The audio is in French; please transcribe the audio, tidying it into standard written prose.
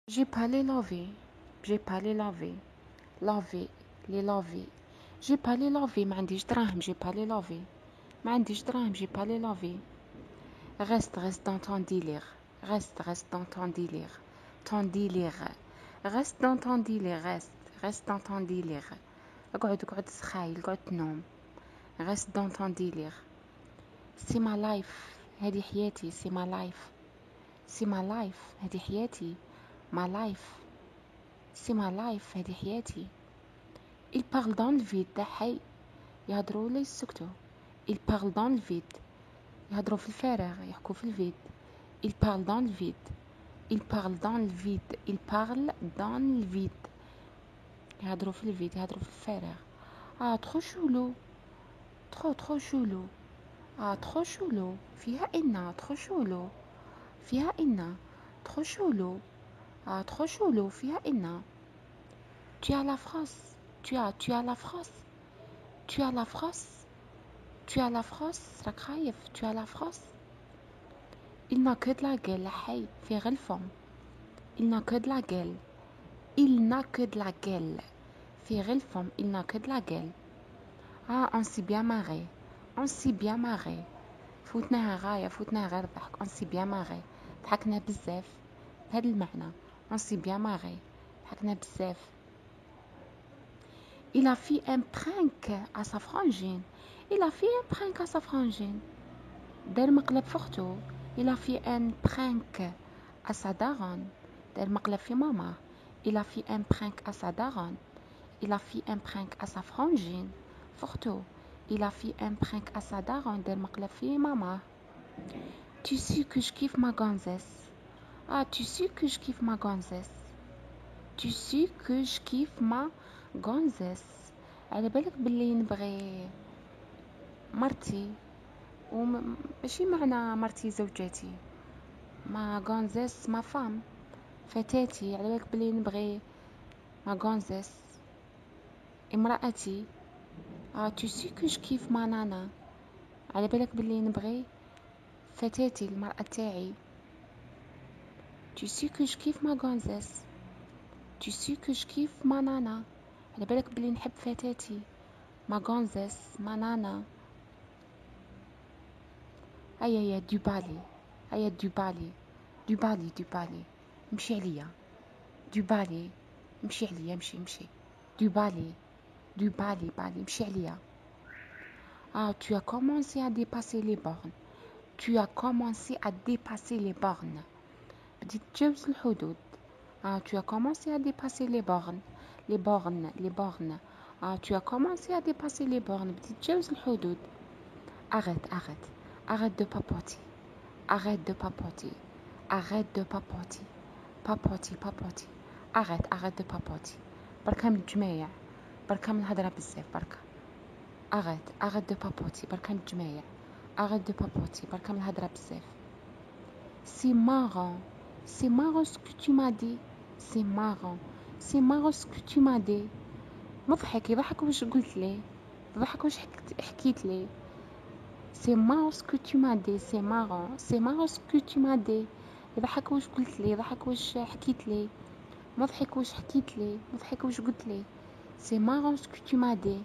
J'ai pas les laver, j'ai pas les laver, laver les laver. J'ai pas les laver, ما عنديش دراهم, j'ai pas les laver. ما عنديش دراهم, j'ai pas les laver. Reste dans ton délire. Reste dans ton délire. Ton délire. Reste dans ton délire, reste dans ton délire. اقعد تخايل, اقعد تنوم. Reste dans ton délire. C'est ma life, هذه حياتي, c'est ma life. C'est ma life, هذه حياتي. Ma life. C'est ma life, هذه حياتي. Il parle dans le vide, ده حي. يهضروا ولا يسكتوا. Il parle dans le vide. يهضروا في الفراغ, يحكوا في الفيد. Il parle dans le vide. Il parle dans le vide. Il parle dans le vide. يهضروا في الفيد, يهضروا في الفراغ. trop chelou. Trop chelou. trop chelou. فيها إنا, trop chelou. فيها إنا, trop chelou. trop chelou. فيها إنا. Tu as la France. Tu as la France. Tu as la France. Tu as la France. راك خايف. Tu as la France. Il n'a que de la gueule, حي. في غير الفم. Il n'a que de la gueule. Il n'a que de la gueule. في غير الفم. Il n'a que de la gueule. on s'est bien marré. On s'est bien marré. فوتناها غاية, فوتناها غير ضحك. On s'est bien marré. ضحكنا بزاف. بهذا المعنى. On s'est bien marré. ضحكنا بزاف. Il a fait un prank à sa frangine. Il a fait un prank à sa frangine. دار مقلب في اختو. Il a fait un prank à sa daronne. دار مقلب في ماما. Il a fait un prank à sa daronne. Il a fait un prank à sa frangine. في اختو. Il a fait un prank à sa daronne. دار مقلب في ماما. Tu sais que je kiffe ma gonzesse. Tu sais que je kiffe ma gonzesse. Tu sais que je kiffe ma gonzesse. على بالك باللي نبغي مرتي ماشي معنى مرتي زوجتي. ما غونزيس ما فام فتاتي. على بالك بلي نبغي ما غونزيس امرأتي. tu sais que je kiffe ما نانا. على بالك بلي نبغي فتاتي المرأة تاعي. tu sais que je kiffe ما غونزيس. tu sais que je kiffe ما نانا. على بالك بلي نحب فتاتي ما غونزيس ما نانا. هيا دوبالي. هيا دوبالي. دوبالي مشي عليا. دوبالي مشي عليا. مشي دوبالي مشي عليا. tu as commencé à dépasser les bornes. Tu as commencé à dépasser les bornes. بديت تجاوز الحدود. tu as commencé à dépasser les bornes. les bornes. tu as commencé à dépasser les bornes. بديت تجاوز الحدود. arrête de papoter. arrête de papoter. papoter. arrête de papoter. بركا من الجمايع. بركا من الهضره بزاف. بركا arrête de papoter. بركا من الجمايع. arrête de papoter. بركا من الهضره بزاف. c'est marrant ce que tu m'as dit. c'est marrant ce que tu m'as dit. مضحك. يضحك واش قلت لي. يضحك واش حكيت لي. c'est marrant ce que tu m'as dit. c'est marrant ce que tu m'as dit. يضحك واش قلت لي. يضحك واش حكيت لي. مضحك واش حكيت لي. مضحك واش قلت لي. c'est marrant ce que tu m'as dit.